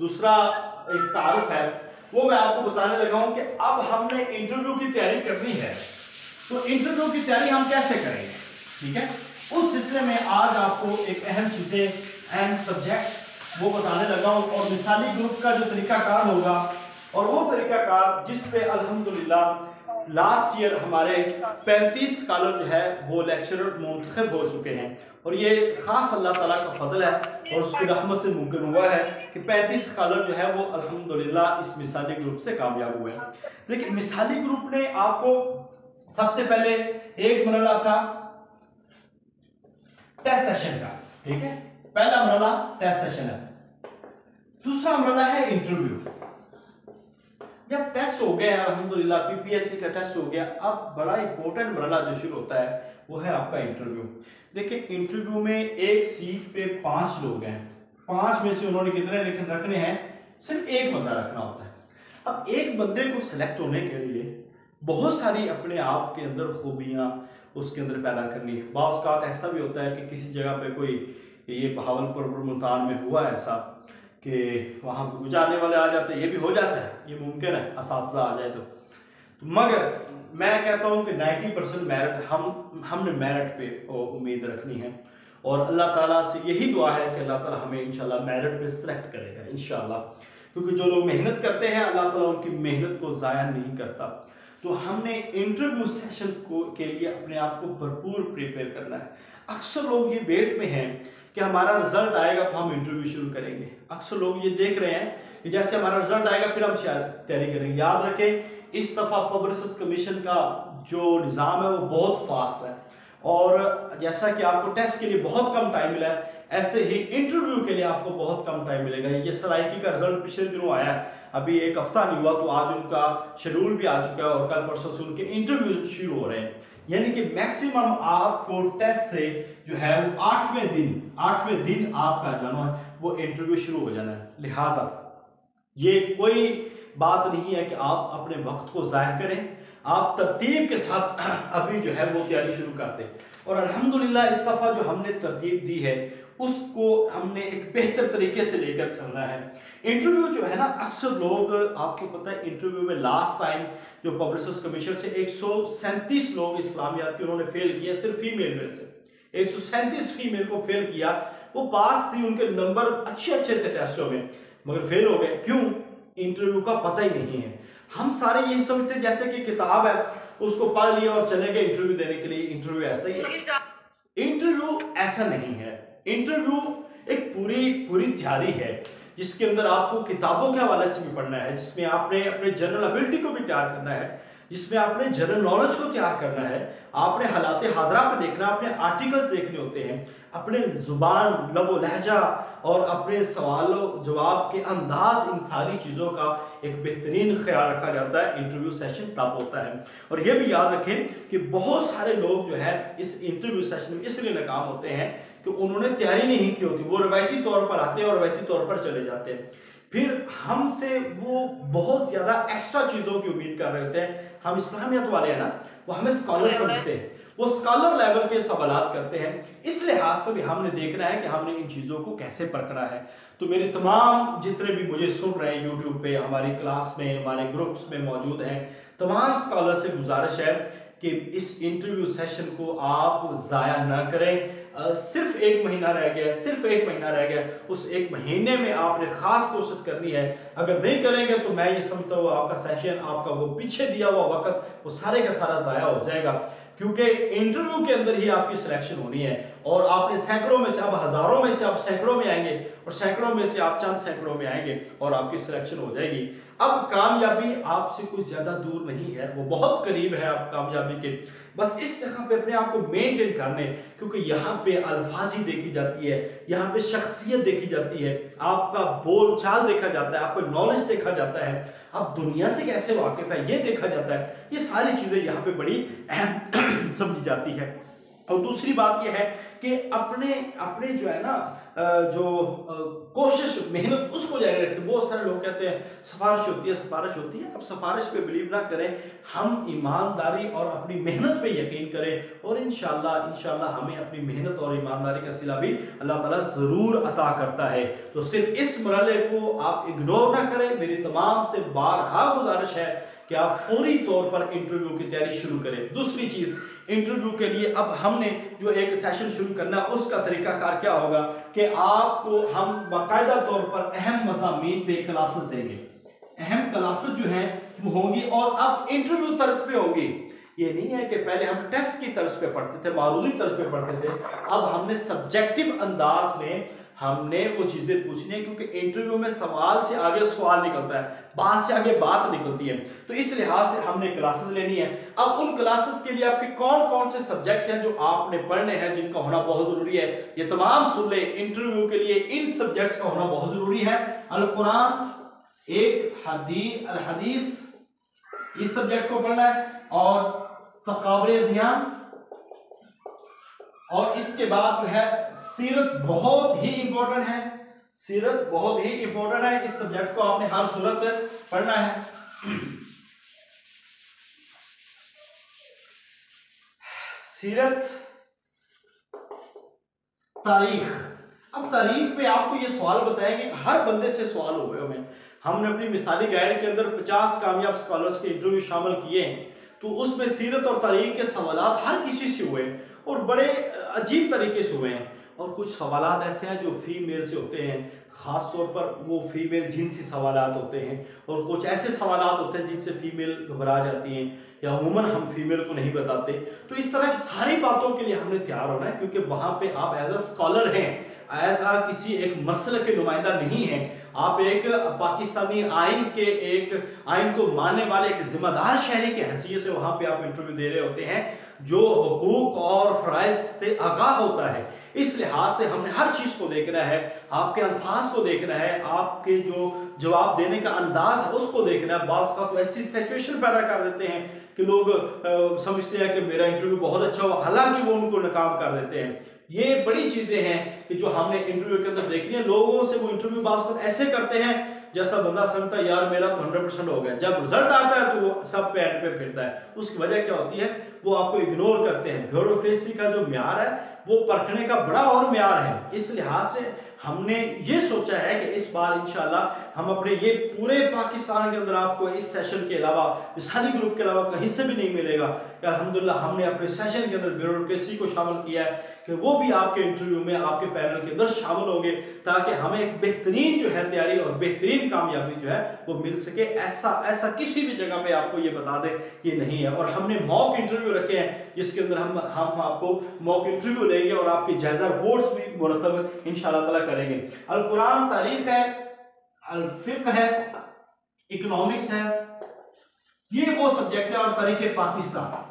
दूसरा एक तारुफ है वो मैं आपको बताने लगा हूं कि अब हमने इंटरव्यू की तैयारी करनी है, तो इंटरव्यू की तैयारी हम कैसे करेंगे, ठीक है। उस सिलसिले में आज आपको एक अहम चीजें, अहम सब्जेक्ट्स वो बताने लगा हूं, और मिसाली ग्रुप का जो तरीकाकार होगा और वो तरीकाकार जिस पे अल्हम्दुलिल्लाह लास्ट ईयर हमारे 35 स्कॉलर जो है वो लेक्चरर मुंतखब हो चुके हैं, और ये खास अल्लाह ताला का फजल है और उसकी रहमत से मुमकिन हुआ है कि 35 स्कॉलर जो है वो अल्हम्दुलिल्लाह इस मिसाली ग्रुप से कामयाब हुए हैं। देखिए मिसाली ग्रुप ने आपको सबसे पहले एक मरहला था टेस्ट सेशन का, ठीक है, पहला मरहला टेस्ट सेशन है। दूसरा मरहला है इंटरव्यू। जब टेस्ट हो गया अल्हम्दुलिल्लाह, पीपीएससी का टेस्ट हो गया, अब बड़ा इंपॉर्टेंट मरहला जो शुरू होता है वो है आपका इंटरव्यू। देखिए इंटरव्यू में एक सीट पे 5 लोग हैं, 5 में से उन्होंने कितने रखने हैं, सिर्फ एक बंदा रखना होता है। अब एक बंदे को सिलेक्ट होने के लिए बहुत सारी अपने आप के अंदर खूबियां उसके अंदर पैदा करनी है। बाज़ औक़ात ऐसा भी होता है कि किसी जगह पे कोई, ये बहावलपुर मुल्तान में हुआ ऐसा कि वहाँ पे कुछ आने वाले आ जाते हैं, ये भी हो जाता है, ये मुमकिन है असातिज़ा आ जाए तो मगर मैं कहता हूँ कि 90% मेरिट हमने मेरिट पे उम्मीद रखनी है, और अल्लाह ताला से यही दुआ है कि अल्लाह ताला हमें इंशाल्लाह मेरिट पे सिलेक्ट करेगा इंशाल्लाह, क्योंकि जो लोग मेहनत करते हैं अल्लाह ताला उनकी मेहनत को ज़ाया नहीं करता। तो हमने इंटरव्यू सेशन के लिए अपने आप को भरपूर प्रिपेयर करना है। अक्सर लोग ये वेट में हैं कि हमारा रिजल्ट आएगा तो हम इंटरव्यू शुरू करेंगे। अक्सर लोग ये देख रहे हैं कि जैसे हमारा रिजल्ट आएगा फिर हम तैयारी करेंगे। याद रखें इस दफ़ा पब्लिक सर्विस कमीशन का जो निज़ाम है वो बहुत फास्ट है, और जैसा कि आपको टेस्ट के लिए बहुत कम टाइम मिला है, ऐसे ही इंटरव्यू के लिए आपको बहुत कम टाइम मिलेगा। ये सराइकी का रिजल्ट पिछले दिनों आया, अभी एक हफ्ता नहीं हुआ, तो आज उनका शेड्यूल भी आ चुका है और कल परसों से उनके इंटरव्यू शुरू हो रहे हैं। यानी कि मैक्सिमम आपको टेस्ट से जो है वो 8वें दिन आपका जाना है वो इंटरव्यू शुरू हो जाना है। लिहाजा ये कोई बात नहीं है कि आप अपने वक्त को ज़ाया करें, आप तरतीब के साथ अभी जो है वो तैयारी शुरू करते हैं, और अल्हम्दुलिल्लाह इस दफ़ा जो हमने तरतीब दी है उसको हमने एक बेहतर तरीके से लेकर चलना है। इंटरव्यू जो है ना, अक्सर लोग, आपको पता है इंटरव्यू में लास्ट टाइम जो पब्लिक सर्विस कमीशन से 137 लोग इस्लामियात के उन्होंने फेल किया, सिर्फ फीमेल में से 137 फीमेल को फेल किया। वो पास थी, उनके नंबर अच्छे थे टेस्टों में, मगर फेल हो गए। क्यों? इंटरव्यू का पता ही नहीं है। हम सारे यही समझते जैसे कि किताब है, उसको पढ़ लिया और चले गए इंटरव्यू देने के लिए। इंटरव्यू ऐसा ही है, इंटरव्यू ऐसा नहीं है। इंटरव्यू एक पूरी तैयारी है जिसके अंदर आपको किताबों के हवाले से भी पढ़ना है, जिसमें आपने अपने जनरल एबिलिटी को भी तैयार करना है, जिसमें आपने जनरल नॉलेज को तैयार करना है, आपने हालात हाजरा पे देखना, अपने आर्टिकल्स देखने होते हैं, अपने जुबान, लबो लहजा और अपने सवालों जवाब के अंदाज, इन सारी चीज़ों का एक बेहतरीन ख्याल रखा जाता है। इंटरव्यू सेशन तब होता है। और ये भी याद रखें कि बहुत सारे लोग जो है इस इंटरव्यू सेशन में इसलिए नाकाम होते हैं कि उन्होंने तैयारी नहीं की होती। वो रवायती तौर पर आते हैं और रवायती तौर पर चले जाते हैं, फिर हमसे वो बहुत ज्यादा एक्स्ट्रा चीजों की उम्मीद कर रहे होते हैं। हम इस्लामियत वाले हैं ना, वो हमें स्कॉलर समझते हैं, वो स्कॉलर लेवल के सवालात करते हैं। इस लिहाज से भी हमने देखना है कि हमने इन चीजों को कैसे परखना है। तो मेरे तमाम जितने भी मुझे सुन रहे हैं यूट्यूब पे, हमारी क्लास में, हमारे ग्रुप्स में मौजूद हैं, तमाम स्कॉलर से गुजारिश है कि इस इंटरव्यू सेशन को आप ज़ाया ना करें। सिर्फ 1 महीना रह गया, सिर्फ 1 महीना रह गया, उस 1 महीने में आपने खास कोशिश करनी है। अगर नहीं करेंगे तो मैं ये समझता हूँ आपका सेशन, आपका वो पीछे दिया हुआ वक्त, वो सारे का सारा ज़ाया हो जाएगा, क्योंकि इंटरव्यू के अंदर ही आपकी सिलेक्शन होनी है। और आपने सैकड़ों में से, अब हजारों में से आप सैकड़ों में आएंगे, और सैकड़ों में से आप चंद सैकड़ों में आएंगे और आपकी सिलेक्शन हो जाएगी। अब कामयाबी आपसे कुछ ज्यादा दूर नहीं है, वो बहुत करीब है आप कामयाबी के। बस इस जगह पे अपने आप को मेंटेन करने, क्योंकि यहाँ पे अल्फाजी देखी जाती है, यहाँ पे शख्सियत देखी जाती है, आपका बोल चाल देखा जाता है, आपको नॉलेज देखा जाता है, आप दुनिया से कैसे वाकिफ है ये देखा जाता है। ये सारी चीजें यहाँ पे बड़ी अहम समझी जाती है। और दूसरी बात यह है कि अपने जो है ना जो कोशिश मेहनत उसको जारी रखें। बहुत सारे लोग कहते हैं सिफारिश होती है, सिफारिश होती है। अब सिफारिश पे बिलीव ना करें, हम ईमानदारी और अपनी मेहनत पे यकीन करें और इंशाल्लाह हमें अपनी मेहनत और ईमानदारी का सिला भी अल्लाह ताला जरूर अता करता है। तो सिर्फ इस मरहले को आप इग्नोर ना करें। मेरी तमाम से बारहा गुजारिश है कि आप फौरी तौर पर इंटरव्यू की तैयारी शुरू करें। दूसरी चीज, इंटरव्यू के लिए अब हमने जो एक सेशन शुरू करना है उसका तरीकाकार क्या होगा कि आपको हम बाकायदा तौर पर अहम मज़ामीन पे क्लासेस देंगे। अहम क्लासेस जो हैं वो होंगी और अब इंटरव्यू तर्ज पे होंगी। ये नहीं है कि पहले हम टेस्ट की तर्ज पे पढ़ते थे, मारूदी तर्ज पे पढ़ते थे। अब हमने सब्जेक्टिव अंदाज में हमने वो चीजें पूछनी है, क्योंकि इंटरव्यू में सवाल से आगे सवाल निकलता है, बात से आगे बात निकलती है। तो इस लिहाज से हमने क्लासेस लेनी है। अब उन क्लासेस के लिए आपके कौन कौन से सब्जेक्ट हैं जो आपने पढ़ने हैं, जिनका होना बहुत जरूरी है, ये तमाम सुन ले। इंटरव्यू के लिए इन सब्जेक्ट्स का होना बहुत जरूरी है। अल कुरान, एक हदीस, इस सब्जेक्ट को पढ़ना है, और तकाबरे ध्यान, और इसके बाद जो है सीरत बहुत ही इंपॉर्टेंट है। सीरत बहुत ही इंपॉर्टेंट है, इस सब्जेक्ट को आपने हर सूरत में पढ़ना है। सीरत, तारीख। अब तारीख पे आपको ये सवाल बताएंगे कि हर बंदे से सवाल हुए हमें। हमने अपनी मिसाली गाइड के अंदर 50 कामयाब स्कॉलर्स के इंटरव्यू शामिल किए हैं, तो उसमें सीरत और तारीख के सवालात हर किसी से हुए और बड़े अजीब तरीके से हुए हैं। और कुछ सवालात ऐसे हैं जो फीमेल से होते हैं, ख़ास तौर पर वो फीमेल जिनसी सवालात होते हैं, और कुछ ऐसे सवालात होते हैं जिनसे फीमेल घबरा जाती हैं या अमूमन हम फीमेल को नहीं बताते। तो इस तरह की सारी बातों के लिए हमने तैयार होना है, क्योंकि वहाँ पे आप एज अ स्कॉलर हैं, एज आ किसी एक मसले के नुमाइंदा नहीं हैं। आप एक पाकिस्तानी आइन के एक आइन को मानने वाले एक जिम्मेदार शहरी की हैसियत से वहाँ पे आप इंटरव्यू दे रहे होते हैं, जो हुकूक और फ़राइज़ से आगाह होता है। इस लिहाज से हमने हर चीज़ को देखना है, आपके अल्फाज को देखना है, आपके जो जवाब देने का अंदाज है उसको देखना है। बाज़ का तो ऐसी सिचुएशन पैदा कर देते हैं कि लोग समझते हैं कि मेरा इंटरव्यू बहुत अच्छा हो, हालांकि वो उनको नाकाम कर देते हैं। ये बड़ी चीज़ें हैं कि जो हमने इंटरव्यू के अंदर देखनी है। लोगों से वो इंटरव्यू बाज़ को ऐसे करते हैं जैसा बंदा समझता है यार मेरा तो 100% हो गया, जब रिजल्ट आता है तो वो सब पे एंड पे फिरता है। उसकी वजह क्या होती है, वो आपको इग्नोर करते हैं। ब्यूरोक्रेसी का जो म्यार है वो परखने का बड़ा और म्यार है। इस लिहाज से हमने ये सोचा है कि इस बार इंशाल्लाह हम अपने ये पूरे पाकिस्तान के अंदर आपको इस सेशन के अलावा, मिसाली ग्रुप के अलावा कहीं से भी नहीं मिलेगा कि अल्हम्दुलिल्लाह हमने अपने सेशन के अंदर ब्यूरोक्रेसी को शामिल किया है कि वो भी आपके इंटरव्यू में आपके पैनल के अंदर शामिल होंगे, ताकि हमें एक बेहतरीन जो है तैयारी और बेहतरीन कामयाबी जो है वो मिल सके। ऐसा किसी भी जगह पे आपको ये बता दें ये नहीं है। और हमने मॉक इंटरव्यू रखे हैं जिसके अंदर हम आपको मॉक इंटरव्यू लेंगे और आपकी जायजा रिपोर्ट्स भी मुरतब इंशाअल्लाह ताला करेंगे। अल कुरान तारीख है, अल फिक्र है, इकोनॉमिक्स है, ये वो सब्जेक्ट है, और तारीख पाकिस्तान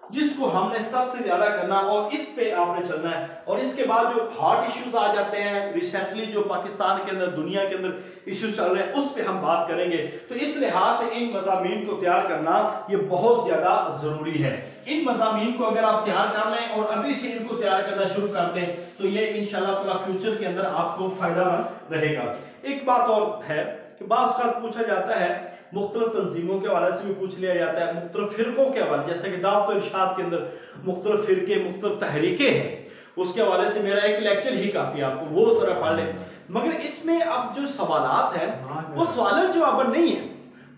जिसको हमने सबसे ज्यादा करना और इस पे आपने चलना है। और इसके बाद जो हॉट इश्यूज आ जाते हैं रिसेंटली, जो पाकिस्तान के अंदर दुनिया के अंदर इश्यूज चल रहे हैं, उस पे हम बात करेंगे। तो इस लिहाज से इन मज़ामीन को तैयार करना ये बहुत ज्यादा जरूरी है। इन मज़ामीन को अगर आप तैयार कर लें और अभी से इनको तैयार करना शुरू कर दें तो ये इंशाल्लाह ताला फ्यूचर के अंदर आपको फायदेमंद रहेगा। एक बात और है कि बात का पूछा जाता है, मुख्तलिफ तंजीमों के हवाले से भी पूछ लिया जाता है, मुख्तलिफ फिरकों के हवाले, जैसे कि दावत और इरशाद के अंदर मुख्तलिफ फिरके, मुख्तलिफ तहरीकें हैं, उसके हवाले से मेरा एक लेक्चर ही काफ़ी, आपको वो तरह पढ़ लें। मगर इसमें अब जो सवालात हैं वो सवालन जवाबन नहीं है,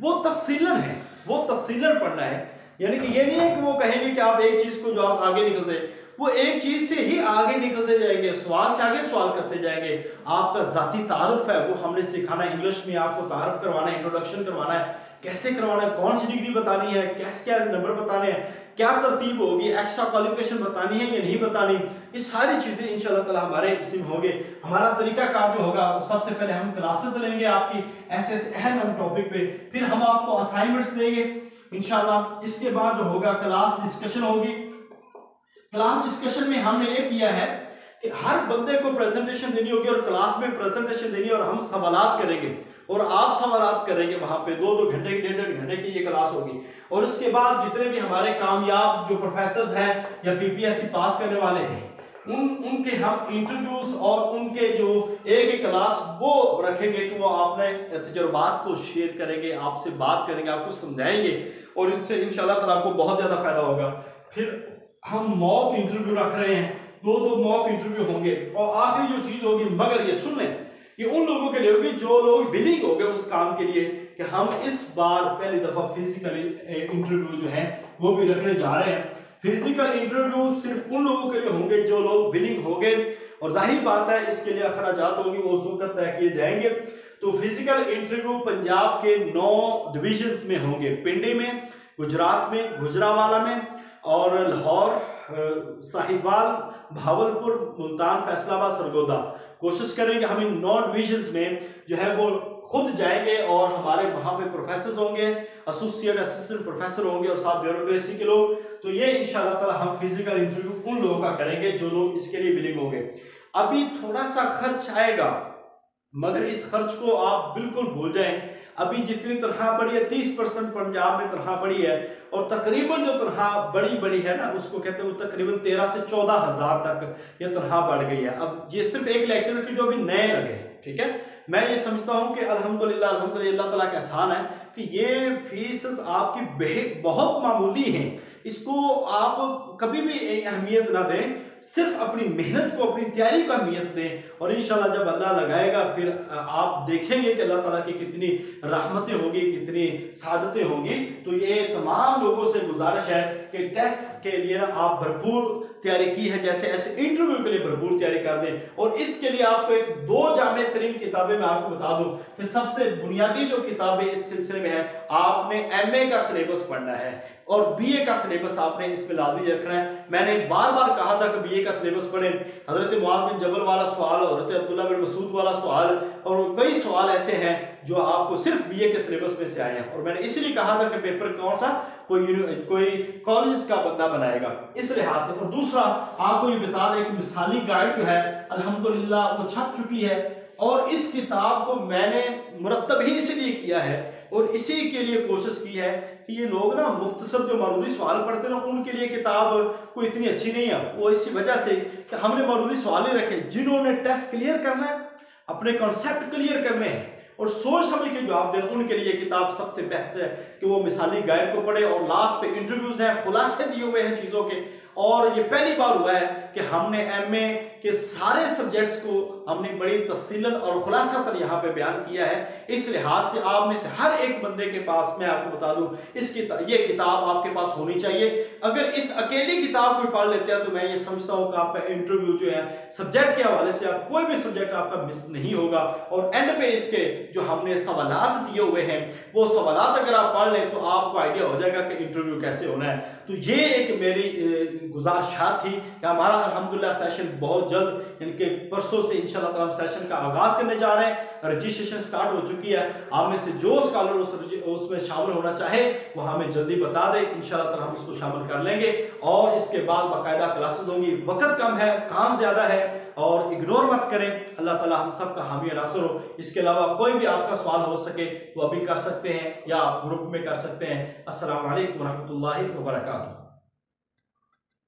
वो तफसीलन है, वो तफसीलन पढ़ना है। यानी कि ये नहीं है कि वो कहेंगे कि आप एक चीज़ को जो आप आगे निकलते, वो एक चीज से ही आगे निकलते जाएंगे, सवाल से आगे सवाल करते जाएंगे। आपका जाती तारुफ है वो हमने सिखाना है, इंग्लिश में आपको तारुफ करवाना है, इंट्रोडक्शन करवाना है, कैसे करवाना है, कौन सी डिग्री बतानी है, कैसे क्या नंबर बताने हैं, क्या तरतीब होगी, एक्स्ट्रा क्वालिफिकेशन बतानी है या नहीं बतानी, ये सारी चीजें इंशाल्लाह ताला हमारे इसी में होंगे। हमारा तरीका कार जो होगा, सबसे पहले हम क्लासेस लेंगे आपकी ऐसे अहम टॉपिक पे, फिर हम आपको असाइनमेंट्स देंगे इंशाल्लाह। इसके बाद जो होगा क्लास डिस्कशन होगी। क्लास डिस्कशन में हमने ये किया है कि हर बंदे को प्रेजेंटेशन देनी होगी और क्लास में प्रेजेंटेशन देनी, और हम सवालात करेंगे और आप सवालात करेंगे वहां पे। 2-2 घंटे की, 1.5 घंटे की ये क्लास होगी। और उसके बाद जितने भी हमारे कामयाब जो प्रोफेसर हैं या पीपीएससी पास करने वाले हैं उनके हम इंटरव्यूज और उनके जो एक एक क्लास वो रखेंगे कि वो आपने तजुर्बात को शेयर करेंगे, आपसे बात करेंगे, आपको समझाएंगे और इनसे इंशाल्लाह ताला आपको बहुत ज़्यादा फायदा होगा। फिर हम मॉक इंटरव्यू रख रहे हैं, दो मॉक इंटरव्यू होंगे। और आखिरी जो चीज़ होगी, मगर ये सुन लें, ये उन लोगों के लिए होगी जो लोग विलिंग हो गए उस काम के लिए कि हम इस बार पहली दफ़ा फिजिकली इंटरव्यू जो है वो भी रखने जा रहे हैं। फिजिकल इंटरव्यू सिर्फ उन लोगों के लिए होंगे जो लोग विलिंग हो गए, और जाहिर बात है इसके लिए अखराजात होंगे वो उस वक्त तय किए जाएंगे। तो फिजिकल इंटरव्यू पंजाब के 9 डिविजन्स में होंगे, पिंडी में, गुजरात में, गुजरांवाला में, और लाहौर, साहिवाल, भावलपुर, मुल्तान, फैसलाबाद, सरगोदा। कोशिश करेंगे हम इन 9 डिविजन्स में जो है वो खुद जाएंगे और हमारे वहाँ पे प्रोफेसर होंगे, एसोसिएट असिस्टेंट प्रोफेसर होंगे और साथ ब्यूरोक्रेसी के लोग। तो ये इंशाल्लाह ताला हम फिजिकल इंटरव्यू उन लोगों का करेंगे जो लोग इसके लिए विलिंग होंगे। अभी थोड़ा सा खर्च आएगा, मगर इस खर्च को आप बिल्कुल भूल जाएं। अभी जितनी तनख्वाह बढ़ी है 30% पंजाब में तनख्वाह बढ़ी है, और तकरीबन जो तनख्वाह बड़ी है ना उसको कहते हैं वो तकरीबन 13 से 14 हज़ार तक ये तनख्वाह बढ़ गई है। अब ये सिर्फ एक लेक्चरर की जो अभी नए लगे हैं, ठीक है। मैं ये समझता हूँ कि अल्हम्दुलिल्लाह अल्लाह ताला का एहसान है कि ये फीस आपकी बहुत मामूली है, इसको आप कभी भी अहमियत ना दें, सिर्फ अपनी मेहनत को, अपनी तैयारी को अहमियत दें, और इंशाल्लाह जब अल्लाह लगाएगा फिर आप देखेंगे कि अल्लाह ताला की कितनी रहमतें होंगी, कितनी सादतें होंगी। तो ये तमाम लोगों से गुजारिश है कि टेस्ट के लिए ना आप भरपूर तैयारी की है, जैसे ऐसे इंटरव्यू के लिए भरपूर तैयारी कर दें। और इसके लिए आपको 2 जामे तरीन किताबें मैं आपको बता दूं कि सबसे बुनियादी जो किताबें इस सिलसिले में है, आपने MA का सिलेबस पढ़ना है और BA का सिलेबस आपने इसमें लाजमी रखना है। मैंने बार बार कहा था कि BA का सिलेबस पढ़ें, हजरत मुआज़ बिन जबल वाला सवाल, हजरत अब्दुल्ला बिन मसूद वाला सवाल, और कई सवाल ऐसे हैं जो आपको सिर्फ BA के सिलेबस में से आए हैं। और मैंने इसलिए कहा था कि पेपर कौन सा कोई कॉलेज का बंदा बनाएगा, इस लिहाज से। और दूसरा आपको ये बता दें कि मिसाली गाइड जो है अल्हम्दुलिल्लाह वो छप चुकी है, और इस किताब को मैंने मुरत्तब ही इसलिए किया है और इसी के लिए कोशिश की है कि ये लोग ना मुख्तसर जो मरूदी सवाल पढ़ते ना उनके लिए किताब कोई इतनी अच्छी नहीं है। वो इसी वजह से कि हमने मरूदी सवाल ही रखे, जिन्होंने टेस्ट क्लियर करना है, अपने कॉन्सेप्ट क्लियर करने हैं और सोच समझ के जवाब देना, उनके लिए किताब सबसे बेस्ट है कि वो मिसाली गाइड को पढ़े। और लास्ट पे इंटरव्यूज हैं, खुलासे दिए हुए हैं चीज़ों के, और ये पहली बार हुआ है कि हमने MA के सारे सब्जेक्ट्स को हमने बड़ी तफसीलन और खुलासा कर यहाँ पे बयान किया है। इस लिहाज से आप में से हर एक बंदे के पास, मैं आपको बता दूं, ये किताब आपके पास होनी चाहिए। अगर इस अकेली किताब को पढ़ लेते हैं तो मैं ये समझता हूँ कि आपका इंटरव्यू जो है सब्जेक्ट के हवाले से आप कोई भी सब्जेक्ट आपका मिस नहीं होगा। और एंड पे इसके जो हमने सवालात दिए हुए हैं वो सवालात अगर आप पढ़ लें तो आपको आइडिया हो जाएगा कि इंटरव्यू कैसे होना है। तो ये एक मेरी गुजारिशात थी कि हमारा अल्हम्दुलिल्लाह सेशन बहुत जल्द, इनके परसों से इंशाल्लाह ताला हम सेशन का आगाज करने जा रहे हैं। रजिस्ट्रेशन स्टार्ट हो चुकी है। आप में से जो स्कॉलर उसमें शामिल होना चाहे वो हमें जल्दी बता दे, इंशाल्लाह ताला हम इसको शामिल कर लेंगे। और इसके बाद बाकायदा क्लासेस होंगी। वक्त कम है, काम ज्यादा है, और इग्नोर मत करें। अल्लाह ताला हम सब का हामी नासर हो। इसके अलावा कोई भी आपका सवाल हो सके तो अभी कर सकते हैं या ग्रुप में कर सकते हैं। अस्सलाम वालेकुम रहमतुल्लाहि व बरकातुहू।